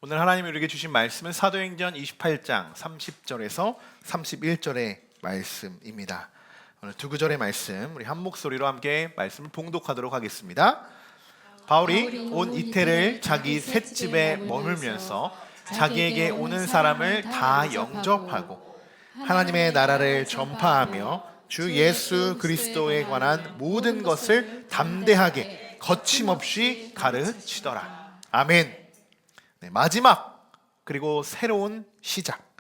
오늘 하나님이 우리에게 주신 말씀은 사도행전 28장 30절에서 31절의 말씀입니다. 오늘 두 구절의 말씀 우리 한 목소리로 함께 말씀을 봉독하도록 하겠습니다. 바울이 온 이태를 자기 셋집에 머물면서 자기에게 오는 사람을 다 영접하고 하나님의 나라를 전파하며 주 예수 그리스도에 관한 모든 것을 담대하게 거침없이 가르치더라. 아멘. 네, 마지막 그리고 새로운 시작.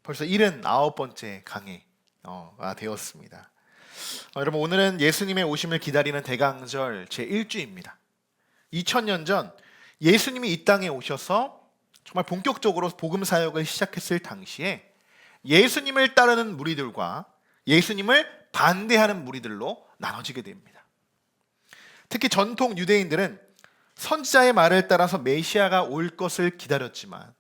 벌써 79번째 강해가 되었습니다. 여러분, 오늘은 예수님의 오심을 기다리는 대강절 제1주입니다. 2000년 전 예수님이 이 땅에 오셔서 정말 본격적으로 복음 사역을 시작했을 당시에 예수님을 따르는 무리들과 예수님을 반대하는 무리들로 나눠지게 됩니다. 특히 전통 유대인들은 선지자의 말을 따라서 메시아가 올 것을 기다렸지만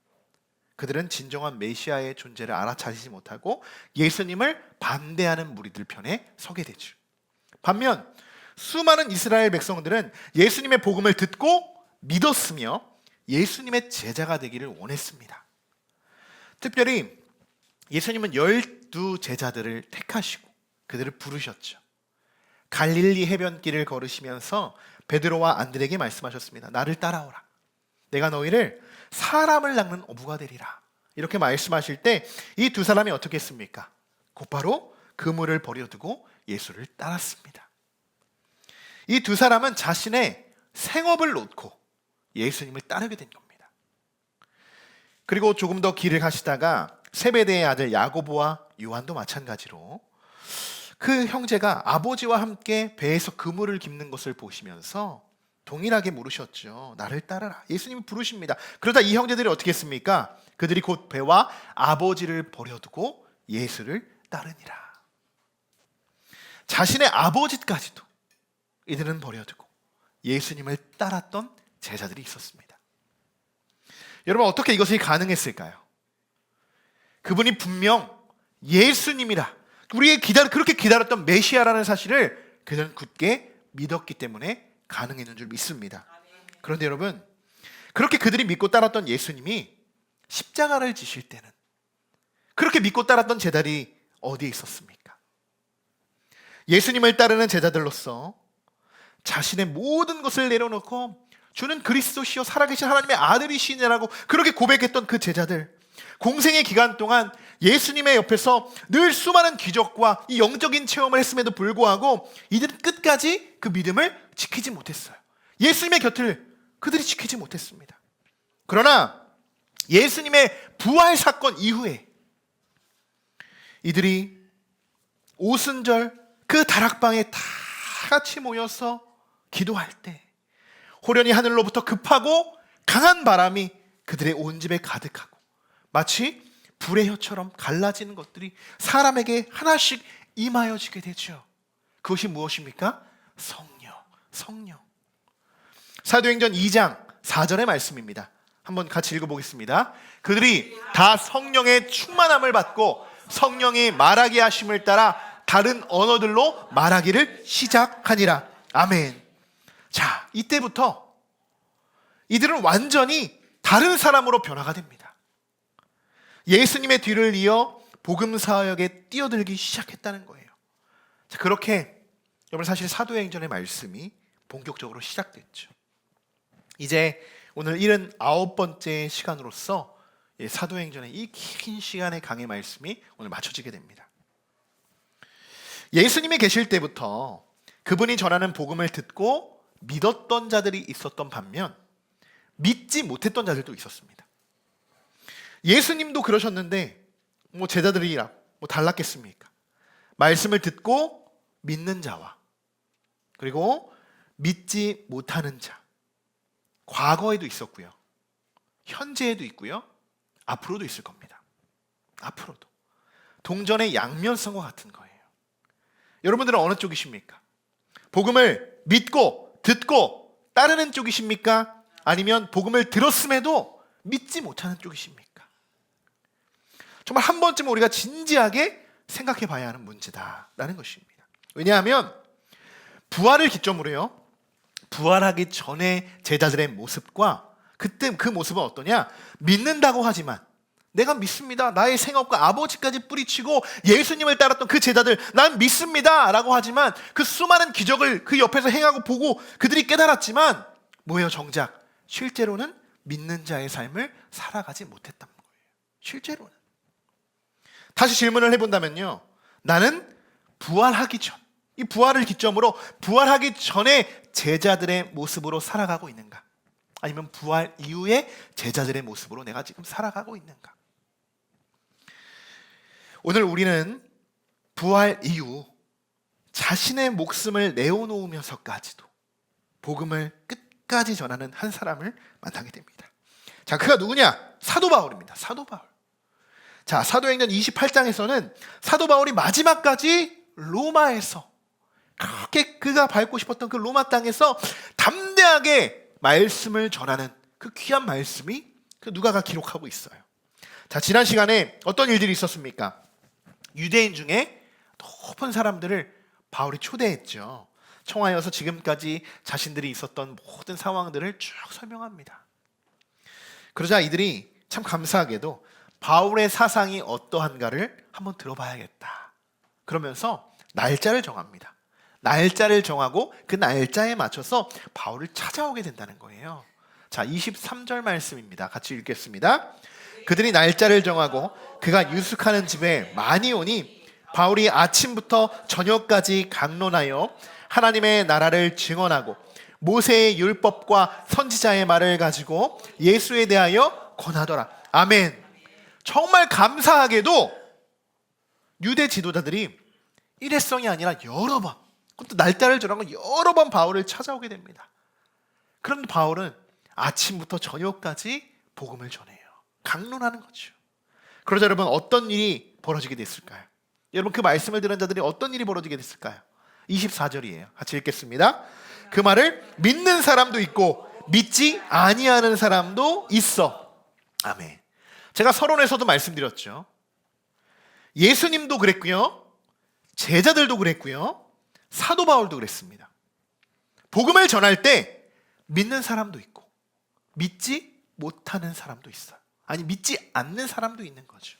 그들은 진정한 메시아의 존재를 알아차리지 못하고 예수님을 반대하는 무리들 편에 서게 되죠. 반면 수많은 이스라엘 백성들은 예수님의 복음을 듣고 믿었으며 예수님의 제자가 되기를 원했습니다. 특별히 예수님은 12제자들을 택하시고 그들을 부르셨죠. 갈릴리 해변길을 걸으시면서 베드로와 안드레에게 말씀하셨습니다. 나를 따라오라. 내가 너희를 사람을 낚는 어부가 되리라. 이렇게 말씀하실 때 이 두 사람이 어떻게 했습니까? 곧바로 그물을 버려두고 예수를 따랐습니다. 이 두 사람은 자신의 생업을 놓고 예수님을 따르게 된 겁니다. 그리고 조금 더 길을 가시다가 세베대의 아들 야고보와 요한도 마찬가지로 그 형제가 아버지와 함께 배에서 그물을 깁는 것을 보시면서 동일하게 물으셨죠. 나를 따르라. 예수님이 부르십니다. 그러다 이 형제들이 어떻게 했습니까? 그들이 곧 배와 아버지를 버려두고 예수를 따르니라. 자신의 아버지까지도 이들은 버려두고 예수님을 따랐던 제자들이 있었습니다. 여러분, 어떻게 이것이 가능했을까요? 그분이 분명 예수님이라 그렇게 기다렸던 메시아라는 사실을 그들은 굳게 믿었기 때문에 가능했는 줄 믿습니다. 그런데 여러분, 그렇게 그들이 믿고 따랐던 예수님이 십자가를 지실 때는 그렇게 믿고 따랐던 제자들이 어디에 있었습니까? 예수님을 따르는 제자들로서 자신의 모든 것을 내려놓고 주는 그리스도시요 살아계신 하나님의 아들이시냐라고 그렇게 고백했던 그 제자들, 공생의 기간 동안 예수님의 옆에서 늘 수많은 기적과 이 영적인 체험을 했음에도 불구하고 이들은 끝까지 그 믿음을 지키지 못했어요. 예수님의 곁을 그들이 지키지 못했습니다. 그러나 예수님의 부활 사건 이후에 이들이 오순절 그 다락방에 다 같이 모여서 기도할 때 호련히 하늘로부터 급하고 강한 바람이 그들의 온 집에 가득하고 마치 불의 혀처럼 갈라지는 것들이 사람에게 하나씩 임하여지게 되죠. 그것이 무엇입니까? 성령. 사도행전 2장 4절의 말씀입니다. 한번 같이 읽어보겠습니다. 그들이 다 성령의 충만함을 받고 성령이 말하게 하심을 따라 다른 언어들로 말하기를 시작하니라. 아멘. 자, 이때부터 이들은 완전히 다른 사람으로 변화가 됩니다. 예수님의 뒤를 이어 복음 사역에 뛰어들기 시작했다는 거예요. 자, 그렇게 여러분, 사실 사도행전의 말씀이 본격적으로 시작됐죠. 이제 오늘 79번째 시간으로서 사도행전의 이 긴 시간의 강의 말씀이 오늘 맞춰지게 됩니다. 예수님이 계실 때부터 그분이 전하는 복음을 듣고 믿었던 자들이 있었던 반면 믿지 못했던 자들도 있었습니다. 예수님도 그러셨는데 제자들이랑 달랐겠습니까? 말씀을 듣고 믿는 자와 그리고 믿지 못하는 자, 과거에도 있었고요, 현재에도 있고요, 앞으로도 있을 겁니다. 앞으로도 동전의 양면성과 같은 거예요. 여러분들은 어느 쪽이십니까? 복음을 믿고 듣고 따르는 쪽이십니까? 아니면 복음을 들었음에도 믿지 못하는 쪽이십니까? 정말 한 번쯤 우리가 진지하게 생각해 봐야 하는 문제다라는 것입니다. 왜냐하면 부활을 기점으로요, 부활하기 전에 제자들의 모습과 그때 그 모습은 어떠냐? 믿는다고 하지만, 내가 믿습니다, 나의 생업과 아버지까지 뿌리치고 예수님을 따랐던 그 제자들 난 믿습니다 라고 하지만, 그 수많은 기적을 그 옆에서 행하고 보고 그들이 깨달았지만 뭐예요? 정작 실제로는 믿는 자의 삶을 살아가지 못했단 거예요. 실제로는. 다시 질문을 해본다면요, 나는 부활하기 전, 이 부활을 기점으로 부활하기 전에 제자들의 모습으로 살아가고 있는가? 아니면 부활 이후에 제자들의 모습으로 내가 지금 살아가고 있는가? 오늘 우리는 부활 이후 자신의 목숨을 내어놓으면서까지도 복음을 끝까지 전하는 한 사람을 만나게 됩니다. 자, 그가 누구냐? 사도 바울입니다. 사도 바울. 자, 사도행전 28장에서는 사도 바울이 마지막까지 로마에서, 그렇게 그가 밟고 싶었던 그 로마 땅에서 담대하게 말씀을 전하는 그 귀한 말씀이 그 누가가 기록하고 있어요. 자, 지난 시간에 어떤 일들이 있었습니까? 유대인 중에 높은 사람들을 바울이 초대했죠. 청하여서 지금까지 자신들이 있었던 모든 상황들을 쭉 설명합니다. 그러자 이들이 참 감사하게도 바울의 사상이 어떠한가를 한번 들어봐야겠다, 그러면서 날짜를 정합니다. 날짜를 정하고 그 날짜에 맞춰서 바울을 찾아오게 된다는 거예요. 자, 23절 말씀입니다. 같이 읽겠습니다. 그들이 날짜를 정하고 그가 유숙하는 집에 많이 오니 바울이 아침부터 저녁까지 강론하여 하나님의 나라를 증언하고 모세의 율법과 선지자의 말을 가지고 예수에 대하여 권하더라. 아멘. 정말 감사하게도 유대 지도자들이 일회성이 아니라 여러 번, 그것도 날짜를 정하고 여러 번 바울을 찾아오게 됩니다. 그런데 바울은 아침부터 저녁까지 복음을 전해요. 강론하는 거죠. 그러자 여러분, 어떤 일이 벌어지게 됐을까요? 여러분, 그 말씀을 들은 자들이 어떤 일이 벌어지게 됐을까요? 24절이에요. 같이 읽겠습니다. 그 말을 믿는 사람도 있고 믿지 아니하는 사람도 있어. 아멘. 제가 서론에서도 말씀드렸죠. 예수님도 그랬고요, 제자들도 그랬고요, 사도 바울도 그랬습니다. 복음을 전할 때 믿는 사람도 있고 믿지 못하는 사람도 있어요. 아니, 믿지 않는 사람도 있는 거죠.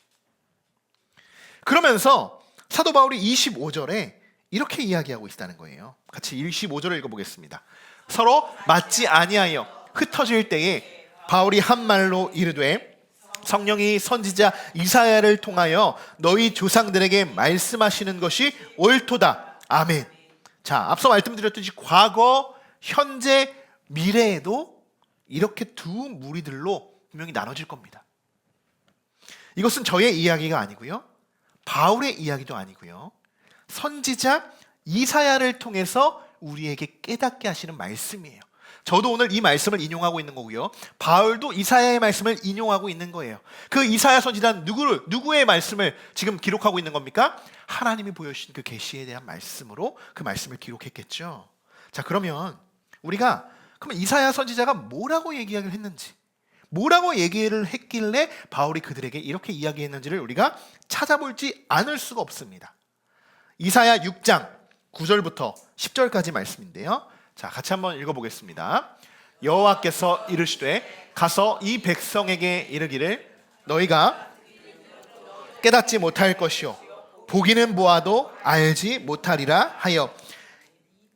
그러면서 사도 바울이 25절에 이렇게 이야기하고 있다는 거예요. 같이 25절을 읽어보겠습니다. 서로 맞지 아니하여 흩어질 때에 바울이 한 말로 이르되 성령이 선지자 이사야를 통하여 너희 조상들에게 말씀하시는 것이 옳도다. 아멘. 자, 앞서 말씀드렸듯이 과거, 현재, 미래에도 이렇게 두 무리들로 분명히 나눠질 겁니다. 이것은 저의 이야기가 아니고요, 바울의 이야기도 아니고요, 선지자 이사야를 통해서 우리에게 깨닫게 하시는 말씀이에요. 저도 오늘 이 말씀을 인용하고 있는 거고요, 바울도 이사야의 말씀을 인용하고 있는 거예요. 그 이사야 선지자는 누구의 말씀을 지금 기록하고 있는 겁니까? 하나님이 보여주신 그 계시에 대한 말씀으로 그 말씀을 기록했겠죠. 자, 그러면 우리가 그러면 이사야 선지자가 뭐라고 얘기를 했는지, 뭐라고 얘기를 했길래 바울이 그들에게 이렇게 이야기했는지를 우리가 찾아볼지 않을 수가 없습니다. 이사야 6장 9절부터 10절까지 말씀인데요. 자, 같이 한번 읽어보겠습니다. 여호와께서 이르시되 가서 이 백성에게 이르기를 너희가 깨닫지 못할 것이요 보기는 보아도 알지 못하리라 하여.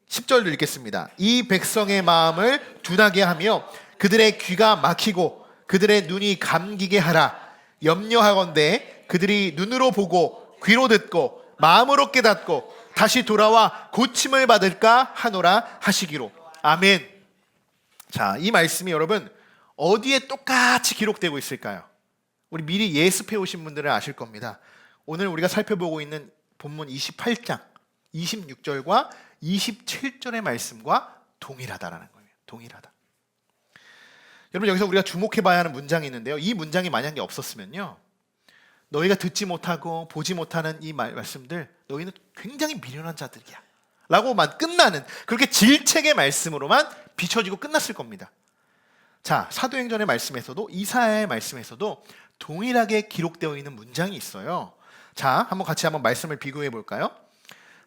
10절도 읽겠습니다. 이 백성의 마음을 둔하게 하며 그들의 귀가 막히고 그들의 눈이 감기게 하라. 염려하건대 그들이 눈으로 보고 귀로 듣고 마음으로 깨닫고 다시 돌아와 고침을 받을까 하노라 하시기로. 아멘. 자, 이 말씀이 여러분 어디에 똑같이 기록되고 있을까요? 우리 미리 예습해 오신 분들은 아실 겁니다. 오늘 우리가 살펴보고 있는 본문 28장 26절과 27절의 말씀과 동일하다라는 거예요. 동일하다. 여러분, 여기서 우리가 주목해 봐야 하는 문장이 있는데요, 이 문장이 만약에 없었으면요, 너희가 듣지 못하고 보지 못하는 이 말씀들 너희는 굉장히 미련한 자들이야 라고만 끝나는, 그렇게 질책의 말씀으로만 비춰지고 끝났을 겁니다. 자, 사도행전의 말씀에서도 이사야의 말씀에서도 동일하게 기록되어 있는 문장이 있어요. 자, 같이 말씀을 비교해 볼까요?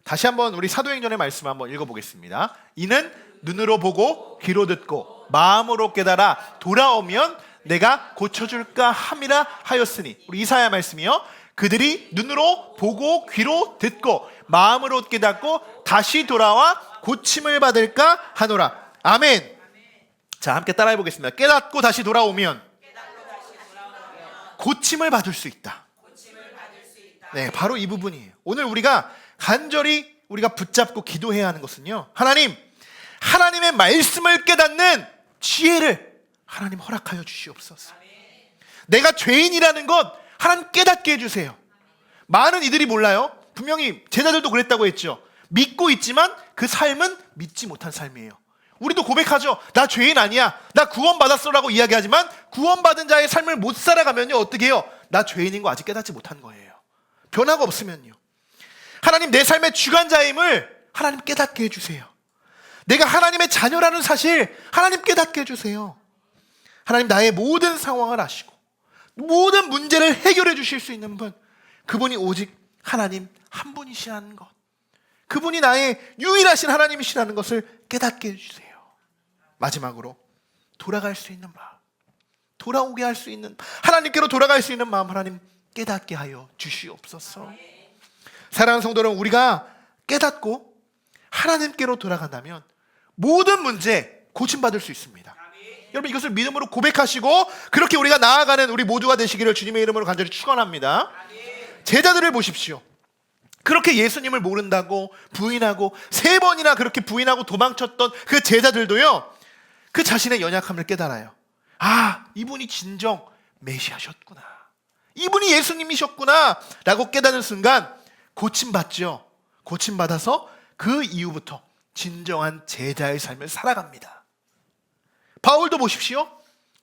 다시 한번 우리 사도행전의 말씀 한번 읽어보겠습니다. 이는 눈으로 보고 귀로 듣고 마음으로 깨달아 돌아오면 내가 고쳐줄까 함이라 하였으니. 우리 이사야 말씀이요, 그들이 눈으로 보고 귀로 듣고 마음으로 깨닫고 다시 돌아와 고침을 받을까 하노라. 아멘. 자, 함께 따라해 보겠습니다. 깨닫고 다시 돌아오면 고침을 받을 수 있다. 네, 바로 이 부분이에요. 오늘 우리가 간절히 우리가 붙잡고 기도해야 하는 것은요, 하나님의 말씀을 깨닫는 지혜를 하나님 허락하여 주시옵소서. 내가 죄인이라는 것 하나님 깨닫게 해주세요. 많은 이들이 몰라요. 분명히 제자들도 그랬다고 했죠. 믿고 있지만 그 삶은 믿지 못한 삶이에요. 우리도 고백하죠. 나 죄인 아니야, 나 구원받았어라고 이야기하지만 구원받은 자의 삶을 못 살아가면요, 어떻게 해요? 나 죄인인 거 아직 깨닫지 못한 거예요. 변화가 없으면요. 하나님, 내 삶의 주관자임을 하나님 깨닫게 해주세요. 내가 하나님의 자녀라는 사실 하나님 깨닫게 해주세요. 하나님, 나의 모든 상황을 아시고 모든 문제를 해결해 주실 수 있는 분, 그분이 오직 하나님 한 분이시라는 것, 그분이 나의 유일하신 하나님이시라는 것을 깨닫게 해주세요. 마지막으로 돌아갈 수 있는 마음, 돌아오게 할 수 있는, 하나님께로 돌아갈 수 있는 마음 하나님 깨닫게 하여 주시옵소서. 사랑하는 성도 여러분, 우리가 깨닫고 하나님께로 돌아간다면 모든 문제 고침받을 수 있습니다. 여러분, 이것을 믿음으로 고백하시고 그렇게 우리가 나아가는 우리 모두가 되시기를 주님의 이름으로 간절히 축원합니다. 제자들을 보십시오. 그렇게 예수님을 모른다고 부인하고 3번이나 그렇게 부인하고 도망쳤던 그 제자들도요, 그 자신의 연약함을 깨달아요. 아, 이분이 진정 메시아셨구나, 이분이 예수님이셨구나 라고 깨닫는 순간 고침받죠. 고침받아서 그 이후부터 진정한 제자의 삶을 살아갑니다. 바울도 보십시오.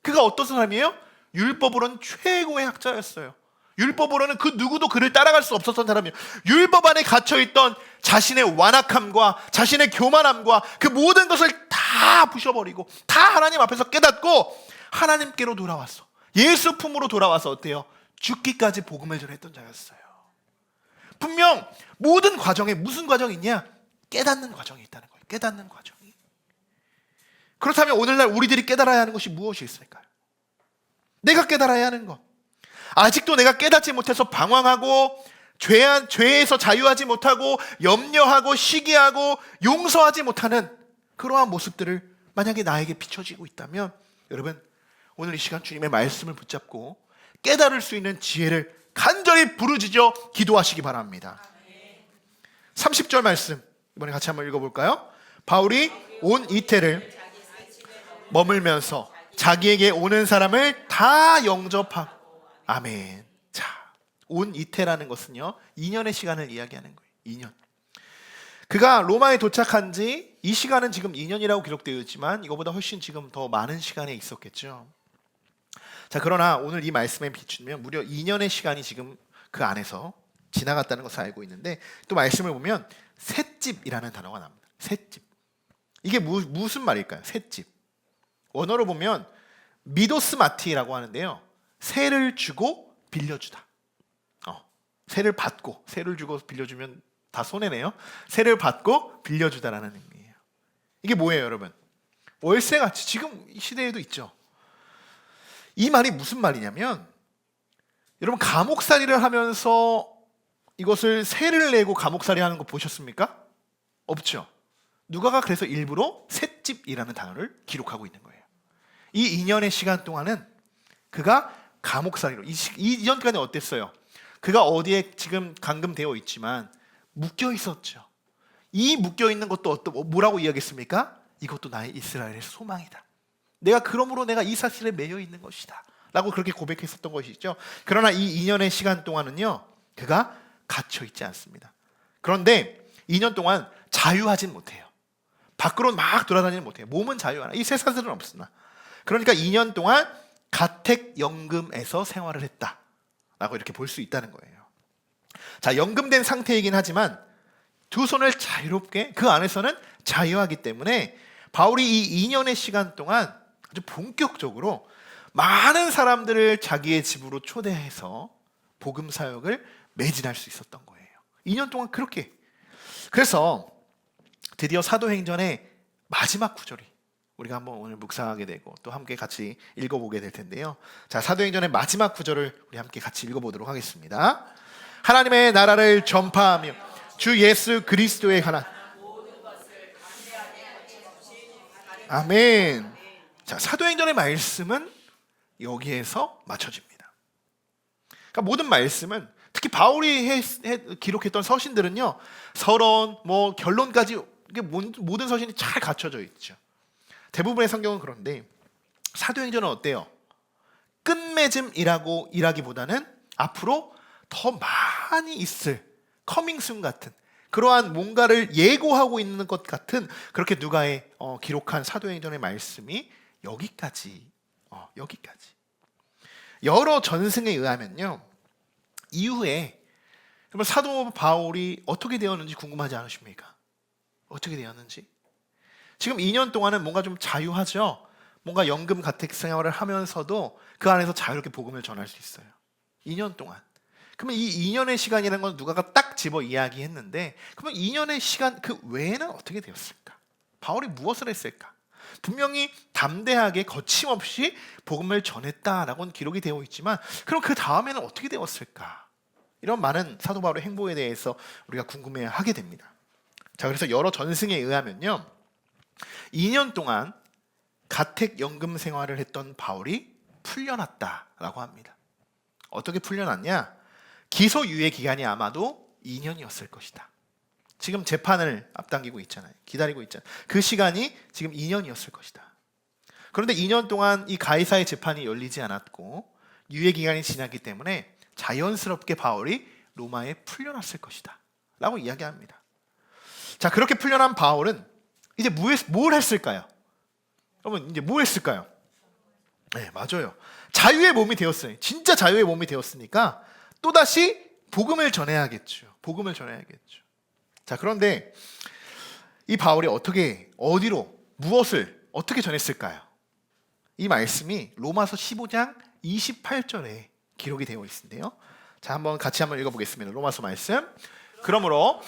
그가 어떤 사람이에요? 율법으로는 최고의 학자였어요. 율법으로는 그 누구도 그를 따라갈 수 없었던 사람이에요. 율법 안에 갇혀있던 자신의 완악함과 자신의 교만함과 그 모든 것을 다 부셔버리고 다 하나님 앞에서 깨닫고 하나님께로 돌아왔어. 예수 품으로 돌아와서 어때요? 죽기까지 복음을 전했던 자였어요. 분명 모든 과정에 무슨 과정이 있냐? 깨닫는 과정이 있다는 거예요. 깨닫는 과정이. 그렇다면 오늘날 우리들이 깨달아야 하는 것이 무엇이 있을까요? 내가 깨달아야 하는 것, 아직도 내가 깨닫지 못해서 방황하고 죄에서 자유하지 못하고 염려하고 시기하고 용서하지 못하는 그러한 모습들을 만약에 나에게 비춰지고 있다면, 여러분, 오늘 이 시간 주님의 말씀을 붙잡고 깨달을 수 있는 지혜를 간절히 부르짖어 기도하시기 바랍니다. 30절 말씀 이번에 같이 한번 읽어볼까요? 바울이 온 이태를 머물면서 자기에게 오는 사람을 다 영접하고. 아멘. 자, 온 이태라는 것은요, 2년의 시간을 이야기하는 거예요. 2년. 그가 로마에 도착한 지 이 시간은 지금 2년이라고 기록되어 있지만 이거보다 훨씬 지금 더 많은 시간에 있었겠죠. 자, 그러나 오늘 이 말씀에 비추면 무려 2년의 시간이 지금 그 안에서 지나갔다는 것을 알고 있는데, 또 말씀을 보면 셋집이라는 단어가 나옵니다. 셋집. 이게 무슨 말일까요? 셋집. 원어로 보면 미도스마티라고 하는데요, 세를 주고 빌려주다. 세를 받고, 세를 주고 빌려주면 다 손해네요. 세를 받고 빌려주다라는 의미예요. 이게 뭐예요, 여러분? 월세같이 지금 이 시대에도 있죠. 이 말이 무슨 말이냐면, 여러분, 감옥살이를 하면서 이것을 세를 내고 감옥살이 하는 거 보셨습니까? 없죠. 누가가 그래서 일부러 셋집이라는 단어를 기록하고 있는 거예요. 이 2년의 시간 동안은 그가 감옥살이로, 이 2년간은 어땠어요? 그가 어디에 지금 감금되어 있지만 묶여 있었죠. 이 묶여 있는 것도 뭐라고 이야기했습니까? 이것도 나의 이스라엘의 소망이다. 그러므로 내가 이 사실에 매여 있는 것이다 라고 그렇게 고백했었던 것이죠. 그러나 이 2년의 시간 동안은요, 그가 갇혀 있지 않습니다. 그런데 2년 동안 자유하진 못해요. 밖으로 막 돌아다니는 못해요. 몸은 자유하나, 이 세상들은 없으나. 그러니까 2년 동안 가택연금에서 생활을 했다라고 이렇게 볼 수 있다는 거예요. 자, 연금된 상태이긴 하지만 두 손을 자유롭게, 그 안에서는 자유하기 때문에 바울이 이 2년의 시간 동안 아주 본격적으로 많은 사람들을 자기의 집으로 초대해서 복음 사역을 매진할 수 있었던 거예요. 2년 동안 그렇게. 그래서 드디어 사도행전의 마지막 구절이 우리가 한번 오늘 묵상하게 되고 또 함께 같이 읽어보게 될 텐데요. 자, 사도행전의 마지막 구절을 우리 함께 같이 읽어보도록 하겠습니다. 하나님의 나라를 전파하며 주 예수 그리스도의 하나. 아멘. 자, 사도행전의 말씀은 여기에서 맞춰집니다. 그러니까 모든 말씀은 특히 바울이 기록했던 서신들은요, 서론, 결론까지 모든 서신이 잘 갖춰져 있죠. 대부분의 성경은 그런데 사도행전은 어때요? 끝맺음이라고 일하기보다는 앞으로 더 많이 있을 커밍순 같은 그러한 뭔가를 예고하고 있는 것 같은 그렇게 누가의 기록한 사도행전의 말씀이 여기까지. 여러 전승에 의하면요, 이후에 사도 바울이 어떻게 되었는지 궁금하지 않으십니까? 어떻게 되었는지. 지금 2년 동안은 뭔가 좀 자유하죠. 뭔가 연금 가택 생활을 하면서도 그 안에서 자유롭게 복음을 전할 수 있어요. 2년 동안. 그러면 이 2년의 시간이라는 건 누가가 딱 집어 이야기했는데, 그러면 2년의 시간 그 외에는 어떻게 되었을까? 바울이 무엇을 했을까? 분명히 담대하게 거침없이 복음을 전했다라고는 기록이 되어 있지만, 그럼 그 다음에는 어떻게 되었을까? 이런 많은 사도 바울의 행보에 대해서 우리가 궁금해하게 됩니다. 자, 그래서 여러 전승에 의하면요, 2년 동안 가택연금 생활을 했던 바울이 풀려났다라고 합니다. 어떻게 풀려났냐? 기소유예 기간이 아마도 2년이었을 것이다. 지금 재판을 앞당기고 있잖아요. 기다리고 있잖아요. 그 시간이 지금 2년이었을 것이다. 그런데 2년 동안 이 가이사의 재판이 열리지 않았고 유예 기간이 지났기 때문에 자연스럽게 바울이 로마에 풀려났을 것이다 라고 이야기합니다. 자, 그렇게 풀려난 바울은 이제 뭘 했을까요? 여러분, 이제 뭘 했을까요? 네, 맞아요. 자유의 몸이 되었어요. 진짜 자유의 몸이 되었으니까 또다시 복음을 전해야겠죠. 복음을 전해야겠죠. 자, 그런데 이 바울이 어디로, 무엇을 어떻게 전했을까요? 이 말씀이 로마서 15장 28절에 기록이 되어 있는데요. 자, 같이 한번 읽어보겠습니다. 로마서 말씀. 그러므로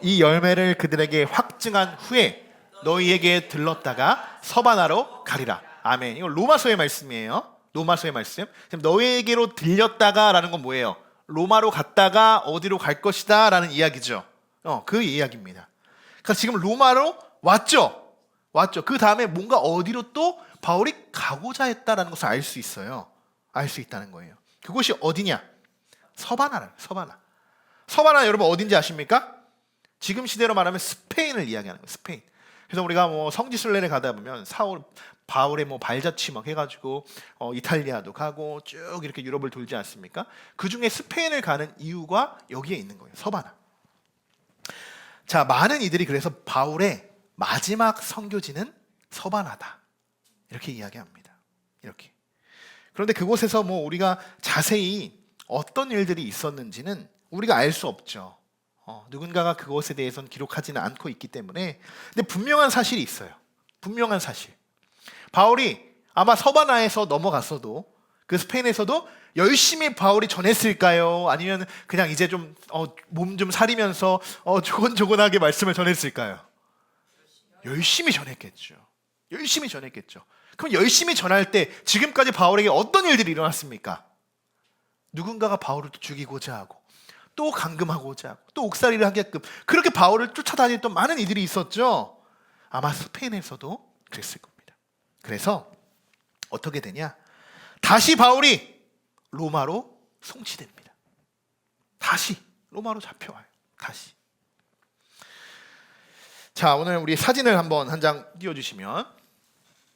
이 열매를 그들에게 확증한 후에 너희에게 들렀다가 서바나로 가리라. 아멘. 이거 로마서의 말씀이에요. 로마서의 말씀. 지금 너희에게로 들렸다가라는 건 뭐예요? 로마로 갔다가 어디로 갈 것이다 라는 이야기죠. 그 이야기입니다. 그러니까 지금 로마로 왔죠. 그 다음에 뭔가 어디로 또 바울이 가고자 했다라는 것을 알 수 있어요. 알 수 있다는 거예요. 그곳이 어디냐? 서바나라. 서바나 여러분 어딘지 아십니까? 지금 시대로 말하면 스페인을 이야기하는 거예요. 스페인. 그래서 우리가 성지순례를 가다 보면 바울의 발자취 해가지고 이탈리아도 가고 쭉 이렇게 유럽을 돌지 않습니까? 그 중에 스페인을 가는 이유가 여기에 있는 거예요. 서바나. 자, 많은 이들이 그래서 바울의 마지막 선교지는 서바나다 이렇게 이야기합니다. 이렇게. 그런데 그곳에서 우리가 자세히 어떤 일들이 있었는지는 우리가 알 수 없죠. 누군가가 그것에 대해서는 기록하지는 않고 있기 때문에. 근데 분명한 사실이 있어요. 분명한 사실. 바울이 아마 서바나에서 넘어갔어도 그 스페인에서도 열심히 바울이 전했을까요? 아니면 그냥 이제 좀 몸 좀 사리면서 조곤조곤하게 말씀을 전했을까요? 열심히 전했겠죠. 열심히 전했겠죠. 그럼 열심히 전할 때 지금까지 바울에게 어떤 일들이 일어났습니까? 누군가가 바울을 또 죽이고자 하고 또 감금하고자 하고 또 옥살이를 하게끔 그렇게 바울을 쫓아다녔던 많은 이들이 있었죠. 아마 스페인에서도 그랬을 겁니다. 그래서 어떻게 되냐? 다시 바울이 로마로 송치됩니다. 다시 로마로 잡혀와요. 다시. 자, 오늘 우리 사진을 한번 한 장 띄워주시면,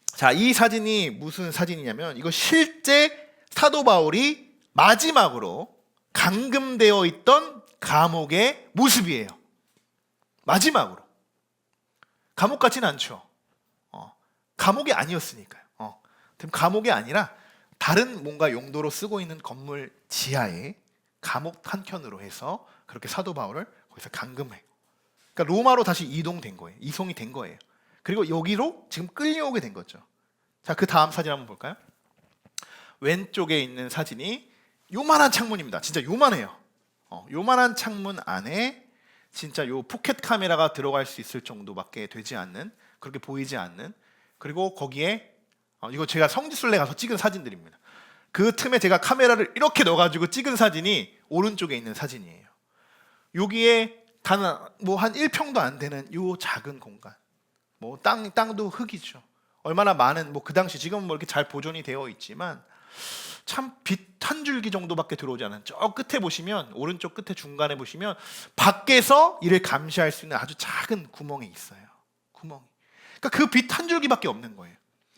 자, 이 사진이 무슨 사진이냐면 이거 실제 사도 바울이 마지막으로 감금되어 있던 감옥의 모습이에요. 마지막으로. 감옥 같지는 않죠. 감옥이 아니었으니까요. 감옥이 아니라 다른 뭔가 용도로 쓰고 있는 건물 지하에 감옥 한켠으로 해서 그렇게 사도 바울을 거기서 감금해요. 그러니까 로마로 다시 이송이 된 거예요. 그리고 여기로 지금 끌려오게 된 거죠. 자, 그 다음 사진 한번 볼까요? 왼쪽에 있는 사진이 요만한 창문입니다. 진짜 요만해요. 요만한 창문 안에 진짜 요 포켓 카메라가 들어갈 수 있을 정도밖에 되지 않는 그렇게 보이지 않는, 그리고 거기에 이거 제가 성지순례 가서 찍은 사진들입니다. 그 틈에 제가 카메라를 이렇게 넣어가지고 찍은 사진이 오른쪽에 있는 사진이에요. 여기에 단 뭐 한 1평도 안 되는 요 작은 공간, 뭐 땅도 흙이죠. 얼마나 많은, 뭐 그 당시 지금은 뭐 이렇게 잘 보존이 되어 있지만 참 빛 한 줄기 정도밖에 들어오지 않은 저 끝에 보시면, 오른쪽 끝에 중간에 보시면 밖에서 이를 감시할 수 있는 아주 작은 구멍이 있어요. 구멍이. 그러니까 그 빛 한 줄기밖에 없는 거예요.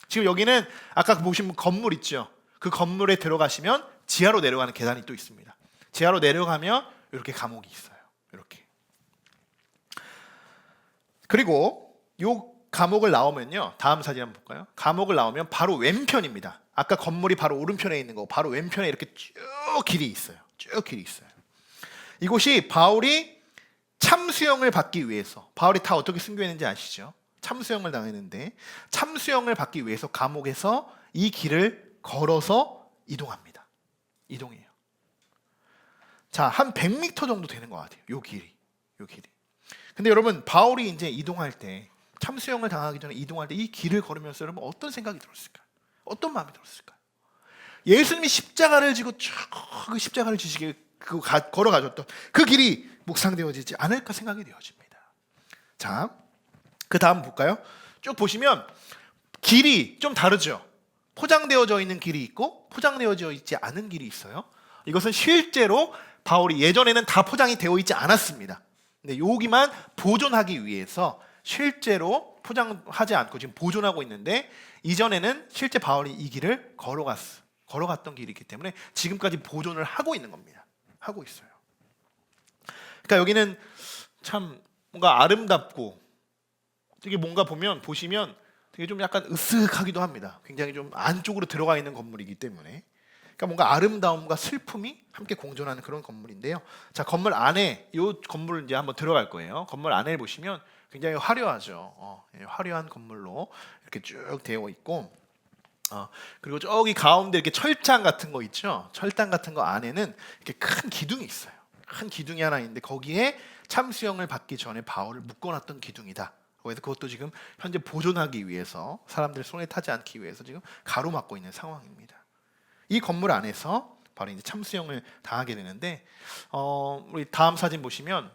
지금 여기는 아까 보신 건물 있죠. 그 건물에 들어가시면 지하로 내려가는 계단이 또 있습니다. 지하로 내려가면 이렇게 감옥이 있어요. 이렇게. 그리고 요 감옥을 나오면요, 다음 사진 한번 볼까요? 감옥을 나오면 바로 왼편입니다. 아까 건물이 바로 오른편에 있는 거, 바로 왼편에 이렇게 쭉 길이 있어요. 쭉 길이 있어요. 이곳이 바울이 참수형을 받기 위해서, 바울이 다 어떻게 순교했는지 아시죠? 참수형을 당했는데 참수형을 받기 위해서 감옥에서 이 길을 걸어서 이동합니다. 이동해요. 자, 한 100m 정도 되는 것 같아요. 요 길이. 근데 여러분, 바울이 이제 이동할 때, 참수형을 당하기 전에 이동할 때 이 길을 걸으면서 여러분 어떤 생각이 들었을까요? 어떤 마음이 들었을까요? 예수님이 십자가를 지고 쭉 그 십자가를 지시게 걸어가셨던 그 길이 묵상되어지지 않을까 생각이 되어집니다. 자, 그 다음 볼까요? 쭉 보시면 길이 좀 다르죠. 포장되어져 있는 길이 있고 포장되어져 있지 않은 길이 있어요. 이것은 실제로 바울이 예전에는 다 포장이 되어 있지 않았습니다. 근데 여기만 보존하기 위해서 실제로 포장하지 않고 지금 보존하고 있는데, 이전에는 실제 바울이 이 길을 걸어갔던 길이기 때문에 지금까지 보존을 하고 있는 겁니다. 하고 있어요. 그러니까 여기는 참 뭔가 아름답고 되게 뭔가 보시면 되게 좀 약간 으쓱하기도 합니다. 굉장히 좀 안쪽으로 들어가 있는 건물이기 때문에. 그러니까 뭔가 아름다움과 슬픔이 함께 공존하는 그런 건물인데요. 자, 건물 안에, 이 건물을 이제 한번 들어갈 거예요. 건물 안에 보시면 굉장히 화려하죠. 화려한 건물로 이렇게 쭉 되어 있고, 그리고 저기 가운데 이렇게 철장 같은 거 있죠. 철당 같은 거 안에는 이렇게 큰 기둥이 있어요. 큰 기둥이 하나 있는데 거기에 참수형을 받기 전에 바울을 묶어놨던 기둥이다. 그래서 그것도 지금 현재 보존하기 위해서, 사람들 손에 타지 않기 위해서 지금 가로막고 있는 상황입니다. 이 건물 안에서 바로 이제 참수형을 당하게 되는데, 우리 다음 사진 보시면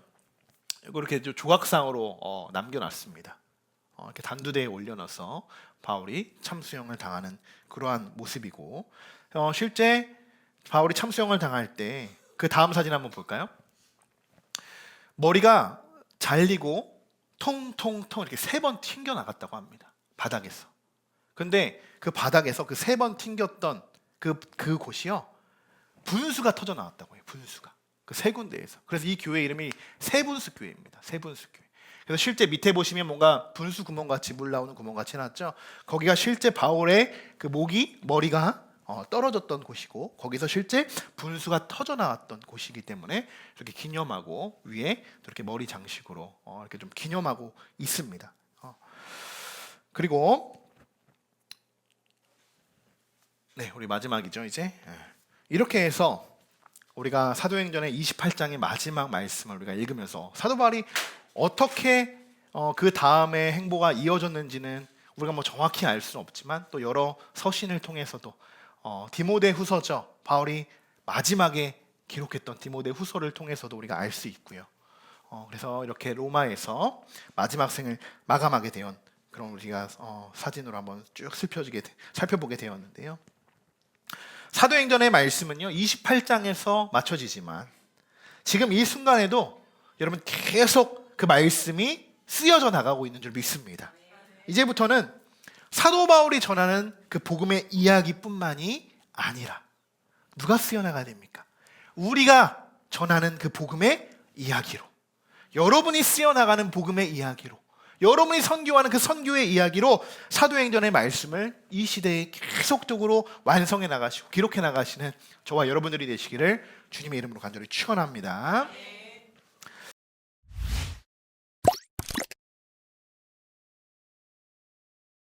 이렇게 조각상으로 남겨놨습니다. 이렇게 단두대에 올려놔서 바울이 참수형을 당하는 그러한 모습이고, 실제 바울이 참수형을 당할 때 그 다음 사진 한번 볼까요? 머리가 잘리고 통통통 이렇게 3번 튕겨 나갔다고 합니다. 바닥에서. 근데 그 바닥에서 그 3번 튕겼던 그 곳이요, 분수가 터져 나왔다고 해요. 분수가. 그 3군데에서. 그래서 이 교회 이름이 세분수 교회입니다. 세분수 교회. 그래서 실제 밑에 보시면 뭔가 분수 구멍 같이, 물 나오는 구멍 같이 해놨죠. 거기가 실제 바울의 그 머리가 떨어졌던 곳이고, 거기서 실제 분수가 터져 나왔던 곳이기 때문에 이렇게 기념하고, 위에 이렇게 머리 장식으로 이렇게 좀 기념하고 있습니다. 그리고 네, 우리 마지막이죠 이제. 이렇게 해서 우리가 사도행전의 28장의 마지막 말씀을 우리가 읽으면서 사도 바울이 어떻게 그 다음에 행보가 이어졌는지는 우리가 뭐 정확히 알 수는 없지만, 또 여러 서신을 통해서도 디모데후서죠, 바울이 마지막에 기록했던 디모데후서를 통해서도 우리가 알 수 있고요. 그래서 이렇게 로마에서 마지막 생을 마감하게 된 그런 우리가 사진으로 한번 쭉 살펴보게 되었는데요. 사도행전의 말씀은요 28장에서 맞춰지지만 지금 이 순간에도 여러분 계속 그 말씀이 쓰여져 나가고 있는 줄 믿습니다. 이제부터는 사도 바울이 전하는 그 복음의 이야기뿐만이 아니라 누가 쓰여나가야 됩니까? 우리가 전하는 그 복음의 이야기로, 여러분이 쓰여나가는 복음의 이야기로, 여러분이 선교하는 그 선교의 이야기로 사도행전의 말씀을 이 시대에 계속적으로 완성해 나가시고 기록해 나가시는 저와 여러분들이 되시기를 주님의 이름으로 간절히 축원합니다.